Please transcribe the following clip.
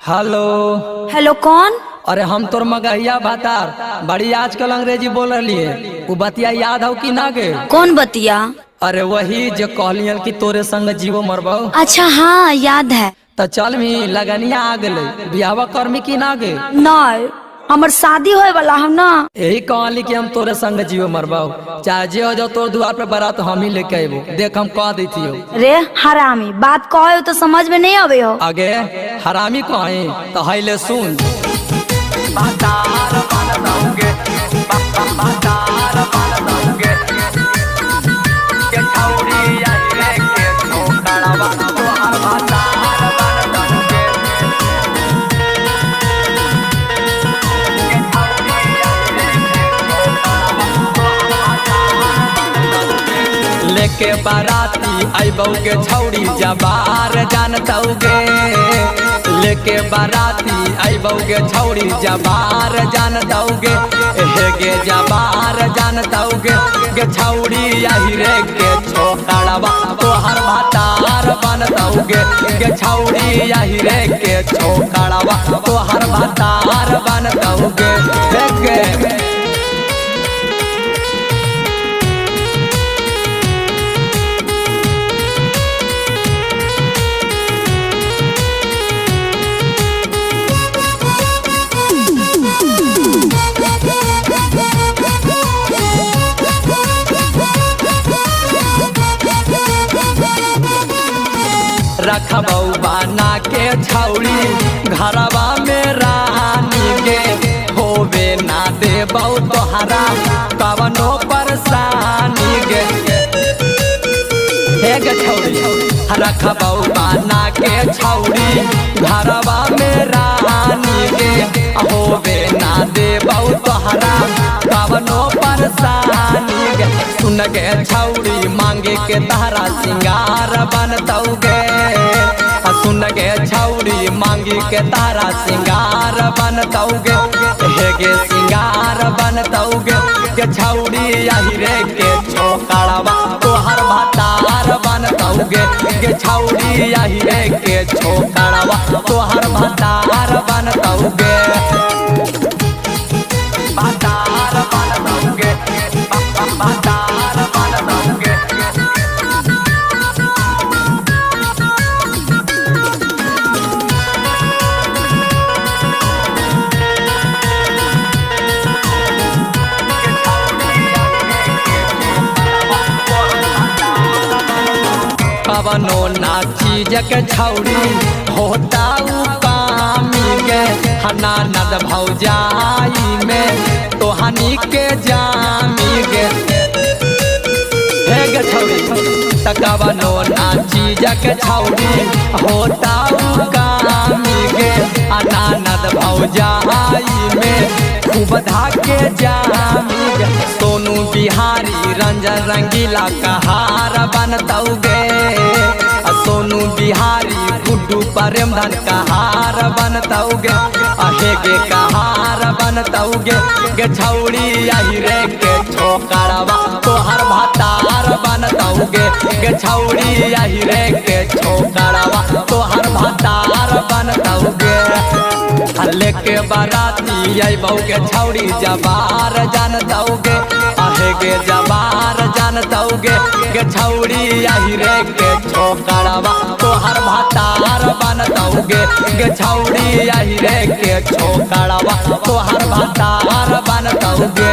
Hello. Hello कौन? अरे हम तोर मगहिया भातार बड़ी आजकल अंग्रेजी बोल रही है। वो बतिया याद हो कि ना गे? कौन बतिया? अरे वही जो कहलियन कि तोरे संग जीवो मरबो। अच्छा हाँ याद है। तो चल मी लगनिया आ गले बियावा कर्मी की ना गे? नहीं हमर शादी होए वाला हम ना। यही कहली कि हम तोरे संग जीवो मरबो, चाहे जे हो जाओ तोर द्वार पे बारात हम ही लेके अबो। देख हम कह देती हो। रे हरामी बात कहे तो समझ में नहीं आवे हो। आगे हरामी कहे तो हैले सुन। लेके बाराती अबो के छौड़ी जबार जानतौगे। लेके बाराती अबो के छौड़ी जबार जानतौगे। हे गे जबार जानतौगे गे छौड़ी यही रे के छोकड़वा तोहर भातार बनतौगे। गे छौड़ी यही रे के छोकड़वा तोहर भातार बनतौगे। हे गे रखबौ बना के छौड़ी घरवा में रानी के होवे ना देबौ तोहरा कवनो परेशानी गे। हे गे छौड़ी रखबौ बना के छौड़ी घरवा में रानी के होवे ना देबौ तोहरा कवनो परेशानी गे। सुन गे छौड़ी मांगे के तहरा सिंगार बनतौगे। सुन गे छौड़ी मांगी के तारा सिंगार बनतौगे। हे गे सिंगार बनतौगे गे छौड़ी यही रे के छोकड़वा तोहर भातार बनतौगे। गे छौड़ी यही रे के छोकड़वा तोहर भातार बनतौगे। भातार बनतौगे भातार बनतौगे। कवनो ना चीज के छौड़ी होता कामी गे। हना नद भौजाई में तो हनी के जामी गे। हे गे छौड़ी त कवनो ना चीज के छौड़ी होता कामी गे। हना नद भौजाई में खूब धाके जामी गे। सोनू बिहारी रंजन रंगीला कहार बनतौगे। सोनू बिहारी गुड्डू प्रेमधन कहार बनतौगे। हे गे कहार बनतौगे गे छौड़ी यही रे के छोकड़वा तोहर भातार बनतौगे। गे छौड़ी यही रे के छोकड़वा तोहर भातार बनतौगे। लेके बाराती अबो के छौड़ी जबार जानतौगे। हे गे जबार जानतौगे गे छौड़ी यही रे के छोकड़वा तोहर भातार बनतौगे। गे छौड़ी यही रे के छोकड़वा तोहर भातार बनतौगे।